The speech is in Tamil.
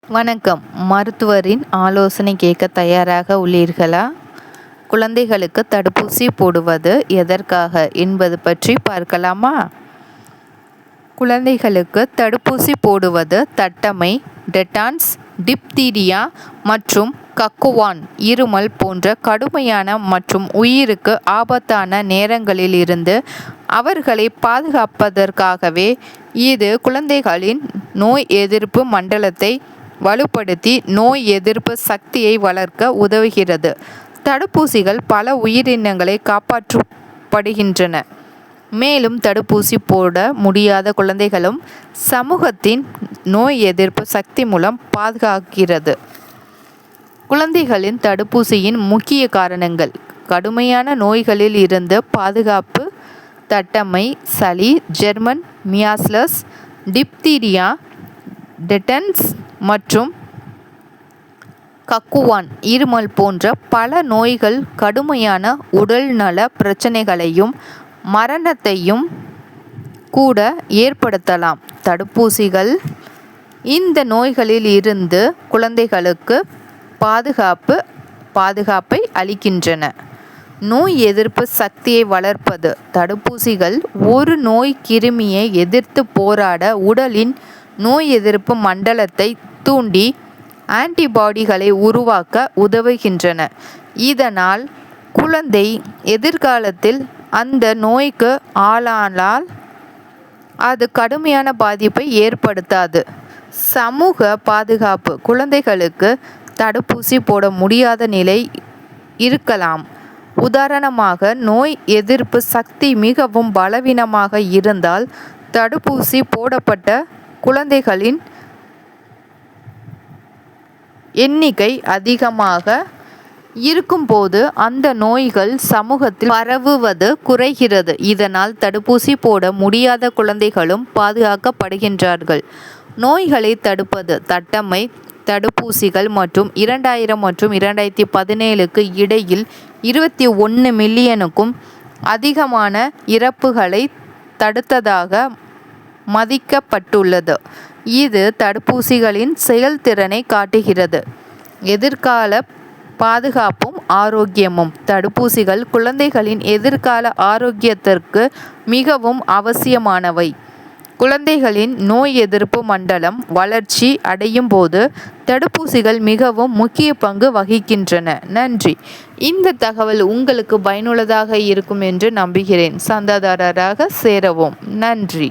வணக்கம். மருத்துவரின் ஆலோசனை கேட்க தயாராக உள்ளீர்களா? குழந்தைகளுக்கு தடுப்பூசி போடுவது எதற்காக என்பது பற்றி பார்க்கலாமா? குழந்தைகளுக்கு தடுப்பூசி போடுவது தட்டம்மை, டெட்டானஸ், டிப்தீரியா மற்றும் கக்குவான் இருமல் போன்ற கடுமையான மற்றும் உயிருக்கு ஆபத்தான நேரங்களில் இருந்து அவர்களை பாதுகாப்பதற்காகவே. இது குழந்தைகளின் நோய் எதிர்ப்பு மண்டலத்தை வலுப்படுத்தி நோய் எதிர்ப்பு சக்தியை வளர்க்க உதவுகிறது. தடுப்பூசிகள் பல உயிரினங்களை காப்பாற்றப்படுகின்றன. மேலும் தடுப்பூசி போட முடியாத குழந்தைகளும் சமூகத்தின் நோய் எதிர்ப்பு சக்தி மூலம் பாதுகாக்கிறது. குழந்தைகளின் தடுப்பூசியின் முக்கிய காரணங்கள்: கடுமையான நோய்களில் இருந்து பாதுகாப்பு, தட்டம்மை, சளி, ஜெர்மன் மியாஸ்லஸ், டிப்தீரியா, டெட்டனஸ் மற்றும் கக்குவான் இருமல் போன்ற பல நோய்கள் கடுமையான உடல்நல பிரச்சனைகளையும் மரணத்தையும் கூட ஏற்படுத்தலாம். தடுப்பூசிகள் இந்த நோய்களில் இருந்து குழந்தைகளுக்கு பாதுகாப்பை அளிக்கின்றன. நோய் எதிர்ப்பு சக்தியை வளர்ப்பது: தடுப்பூசிகள் ஒரு நோய் கிருமியை எதிர்த்து போராட உடலின் நோய் எதிர்ப்பு மண்டலத்தை தூண்டி ஆன்டிபாடிகளை உருவாக்க உதவுகின்றன. இதனால் குழந்தை எதிர்காலத்தில் அந்த நோய்க்கு ஆளானால் அது கடுமையான பாதிப்பை ஏற்படுத்தாது. சமூக பாதுகாப்பு: குழந்தைகளுக்கு தடுப்பூசி போட முடியாத நிலை இருக்கலாம். உதாரணமாக, நோய் எதிர்ப்பு சக்தி மிகவும் பலவீனமாக இருந்தால் தடுப்பூசி போடப்பட்ட குழந்தைகளின் எண்ணிக்கை அதிகமாக இருக்கும்போது அந்த நோய்கள் சமூகத்தில் பரவுவது குறைகிறது. இதனால் தடுப்பூசி போட முடியாத குழந்தைகளும் பாதுகாக்கப்படுகின்றார்கள். நோய்களை தடுப்பது: தட்டம்மை தடுப்பூசிகள் மற்றும் 2000 மற்றும் 2017க்கு இடையில் 21 மில்லியனுக்கும் அதிகமான இறப்புகளை தடுத்ததாக மதிக்கப்பட்டுள்ளது. இது தடுப்பூசிகளின் செயல்திறனை காட்டுகிறது. எதிர்கால பாதுகாப்பும் ஆரோக்கியமும்: தடுப்பூசிகள் குழந்தைகளின் எதிர்கால ஆரோக்கியத்திற்கு மிகவும் அவசியமானவை. குழந்தைகளின் நோய் எதிர்ப்பு மண்டலம் வளர்ச்சி அடையும் போது தடுப்பூசிகள் மிகவும் முக்கிய பங்கு வகிக்கின்றன. நன்றி. இந்த தகவல் உங்களுக்கு பயனுள்ளதாக இருக்கும் என்று நம்புகிறேன். சந்தாதாரராக சேரவும். நன்றி.